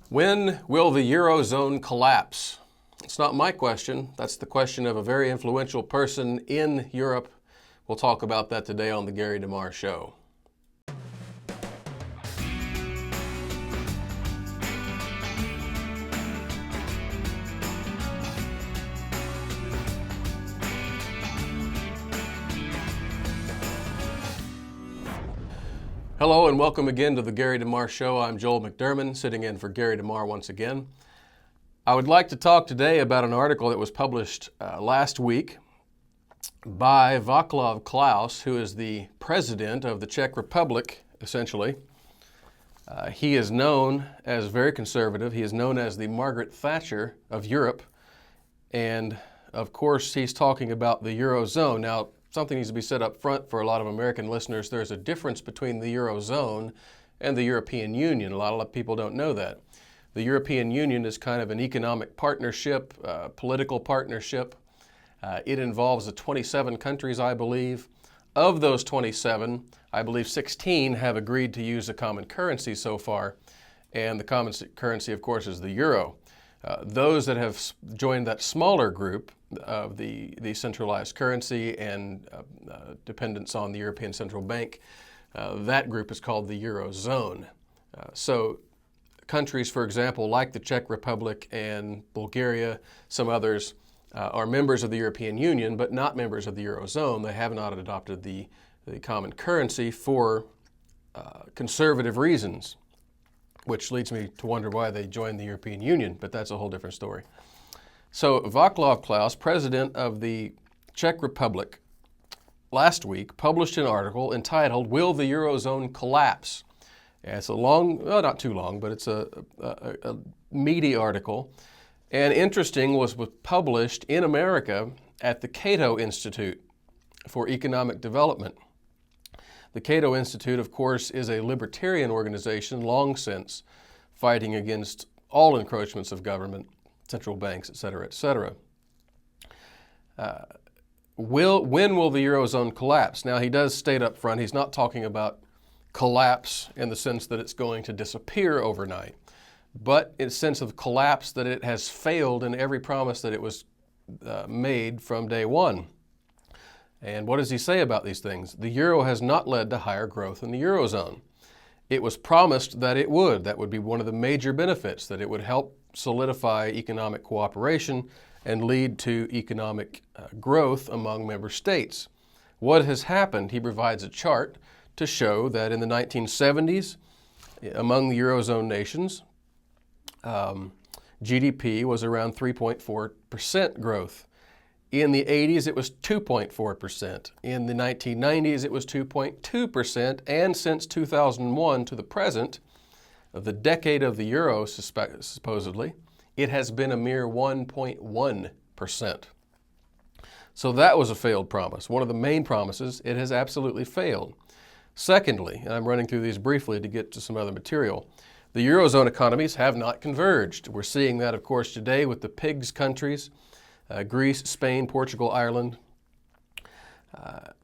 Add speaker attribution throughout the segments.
Speaker 1: When will the Eurozone collapse? It's not my question. That's the question of a very influential person in Europe. We'll talk about that today on the Gary DeMar Show. Hello and welcome again to the Gary DeMar Show. I'm Joel McDurmon, sitting in for Gary DeMar once again. I would like to talk today about an article that was published last week by Václav Klaus, who is the president of the Czech Republic, essentially. He is known as very conservative. He is known as the Margaret Thatcher of Europe. And of course, he's talking about the Eurozone. Now, something needs to be said up front for a lot of American listeners. There's a difference between the Eurozone and the European Union. A lot of people don't know that. The European Union is kind of an economic partnership, political partnership. It involves 27 countries, I believe. Of those 27, I believe 16 have agreed to use a common currency so far. And the common currency, of course, is the euro. Those that have joined that smaller group of the centralized currency and dependence on the European Central Bank, that group is called the Eurozone. So countries, for example, like the Czech Republic and Bulgaria, some others, are members of the European Union, but not members of the Eurozone. They have not adopted the common currency for conservative reasons, which leads me to wonder why they joined the European Union, but that's a whole different story. So Václav Klaus, president of the Czech Republic, last week published an article entitled, "Will the Eurozone Collapse?" And it's a long, well, not too long, but it's a meaty article. And interesting, was published in America at the Cato Institute for Economic Development. The Cato Institute, of course, is a libertarian organization long since fighting against all encroachments of government, central banks, et cetera, et cetera. When will the Eurozone collapse? Now, he does state up front, he's not talking about collapse in the sense that it's going to disappear overnight, but in the sense of collapse that it has failed in every promise that it was made from day one. And what does he say about these things? The euro has not led to higher growth in the Eurozone. It was promised that it would. That would be one of the major benefits, that it would help solidify economic cooperation and lead to economic growth among member states. What has happened? He provides a chart to show that in the 1970s, among the Eurozone nations, GDP was around 3.4% growth. In the 80s, it was 2.4%. In the 1990s, it was 2.2%. And since 2001 to the present, the decade of the euro, supposedly, it has been a mere 1.1%. So that was a failed promise. One of the main promises, it has absolutely failed. Secondly, and I'm running through these briefly to get to some other material, the Eurozone economies have not converged. We're seeing that, of course, today with the PIGS countries, Greece, Spain, Portugal, Ireland,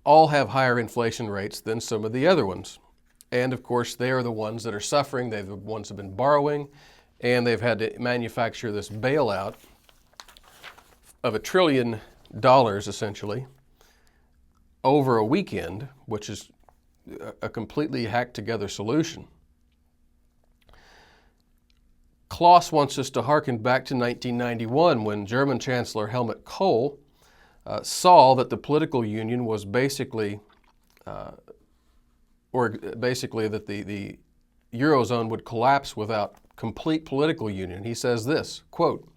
Speaker 1: all have higher inflation rates than some of the other ones. And of course, they are the ones that are suffering. They're the ones that have been borrowing, and they've had to manufacture this bailout of $1 trillion, essentially, over a weekend, which is a completely hacked together solution. Klaus wants us to hearken back to 1991 when German Chancellor Helmut Kohl saw that the political union was basically that the Eurozone would collapse without complete political union. He says this, quote,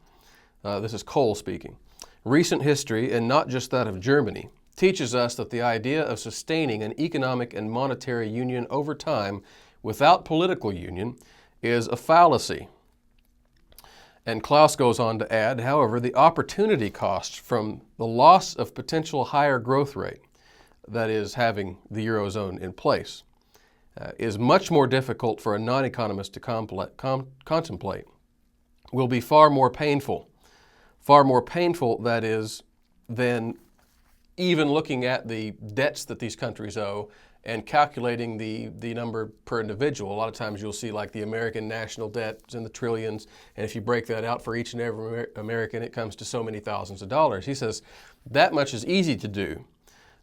Speaker 1: this is Kohl speaking, "Recent history, and not just that of Germany, teaches us that the idea of sustaining an economic and monetary union over time without political union is a fallacy." And Klaus goes on to add, however, the opportunity cost from the loss of potential higher growth rate, that is having the Eurozone in place, is much more difficult for a non-economist to contemplate, will be far more painful, that is, than even looking at the debts that these countries owe and calculating the number per individual. A lot of times you'll see like the American national debt is in the trillions, and if you break that out for each and every American, it comes to so many thousands of dollars. He says that much is easy to do,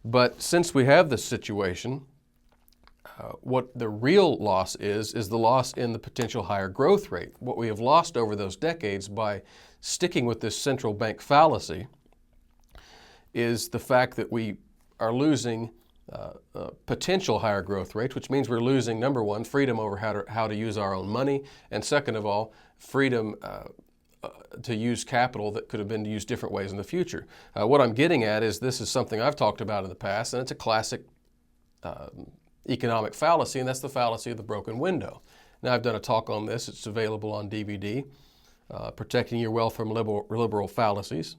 Speaker 1: but since we have this situation, what the real loss is the loss in the potential higher growth rate. What we have lost over those decades by sticking with this central bank fallacy is the fact that we are losing potential higher growth rates, which means we're losing, number one, freedom over how to use our own money, and second of all, freedom to use capital that could have been used different ways in the future. What I'm getting at is this is something I've talked about in the past, and it's a classic economic fallacy, and that's the fallacy of the broken window. Now, I've done a talk on this. It's available on DVD, Protecting Your Wealth from Liberal Fallacies.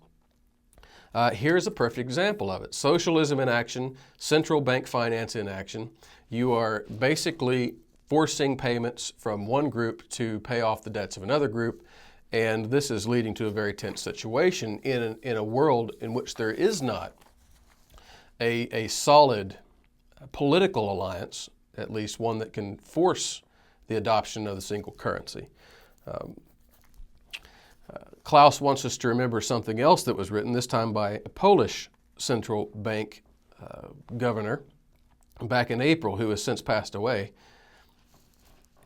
Speaker 1: Here's a perfect example of it. Socialism in action, central bank finance in action. You are basically forcing payments from one group to pay off the debts of another group, and this is leading to a very tense situation in a world in which there is not a solid political alliance, at least one that can force the adoption of the single currency. Klaus wants us to remember something else that was written, this time by a Polish central bank governor back in April, who has since passed away.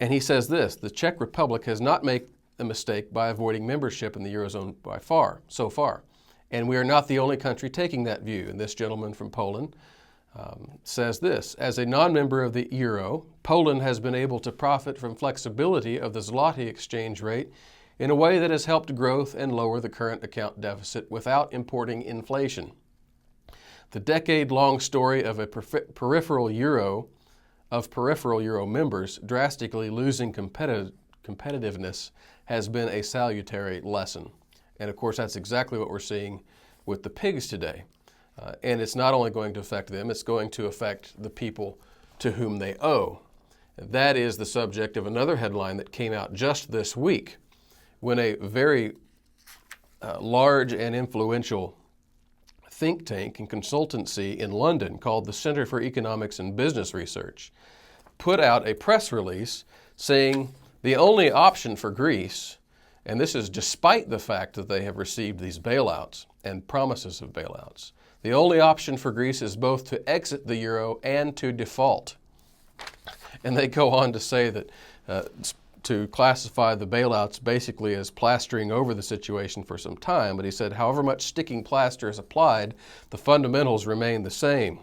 Speaker 1: And he says this: the Czech Republic has not made a mistake by avoiding membership in the Eurozone so far. And we are not the only country taking that view. And this gentleman from Poland says this: as a non-member of the Euro, Poland has been able to profit from flexibility of the zloty exchange rate in a way that has helped growth and lower the current account deficit without importing inflation. The decade-long story of a peripheral euro members drastically losing competitiveness has been a salutary lesson. And of course, that's exactly what we're seeing with the pigs today. And it's not only going to affect them, it's going to affect the people to whom they owe. That is the subject of another headline that came out just this week, when a very large and influential think tank and consultancy in London called the Center for Economics and Business Research put out a press release saying the only option for Greece, and this is despite the fact that they have received these bailouts and promises of bailouts, the only option for Greece is both to exit the euro and to default. And they go on to say that to classify the bailouts basically as plastering over the situation for some time, but he said however much sticking plaster is applied, the fundamentals remain the same.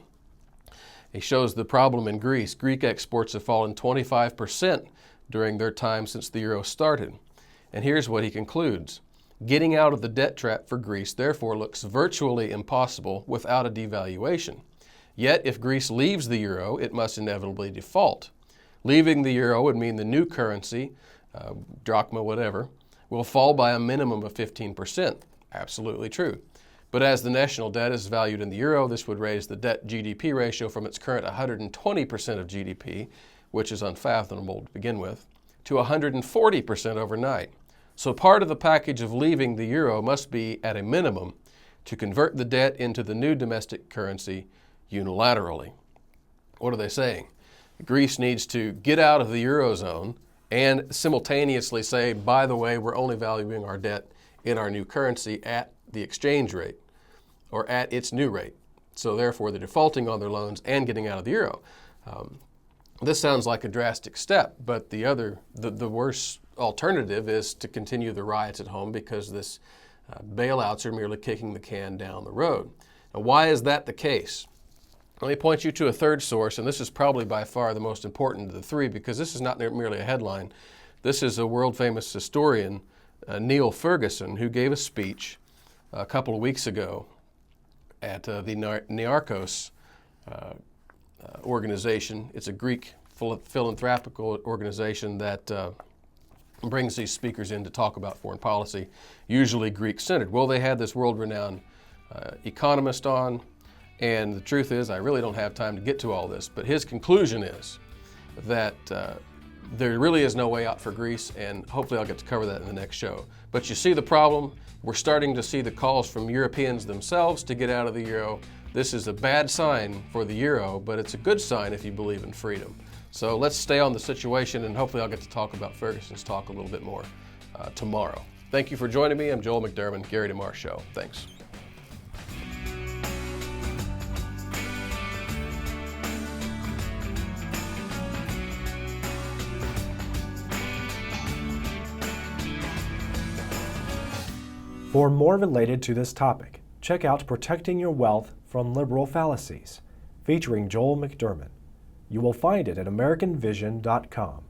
Speaker 1: He shows the problem in Greece. Greek exports have fallen 25% during their time since the euro started. And here's what he concludes: getting out of the debt trap for Greece therefore looks virtually impossible without a devaluation. Yet if Greece leaves the euro, it must inevitably default. Leaving the euro would mean the new currency, drachma, whatever, will fall by a minimum of 15%. Absolutely true. But as the national debt is valued in the euro, this would raise the debt-GDP ratio from its current 120% of GDP, which is unfathomable to begin with, to 140% overnight. So part of the package of leaving the euro must be, at a minimum, to convert the debt into the new domestic currency unilaterally. What are they saying? Greece needs to get out of the Eurozone and simultaneously say, by the way, we're only valuing our debt in our new currency at the exchange rate or at its new rate. So therefore, they're defaulting on their loans and getting out of the euro. This sounds like a drastic step, but the worse alternative is to continue the riots at home because this bailouts are merely kicking the can down the road. Now, why is that the case? Let me point you to a third source, and this is probably by far the most important of the three because this is not merely a headline. This is a world-famous historian, Neil Ferguson, who gave a speech a couple of weeks ago at the Niarchos organization. It's a Greek philanthropical organization that brings these speakers in to talk about foreign policy, usually Greek-centered. Well, they had this world-renowned economist on, and the truth is, I really don't have time to get to all this, but his conclusion is that there really is no way out for Greece, and hopefully I'll get to cover that in the next show. But you see the problem? We're starting to see the calls from Europeans themselves to get out of the euro, this is a bad sign for the euro, but it's a good sign if you believe in freedom. So let's stay on the situation, and hopefully I'll get to talk about Ferguson's talk a little bit more tomorrow. Thank you for joining me. I'm Joel McDurmon, Gary DeMar Show. Thanks.
Speaker 2: For more related to this topic, check out Protecting Your Wealth from Liberal Fallacies, featuring Joel McDurmon. You will find it at AmericanVision.com.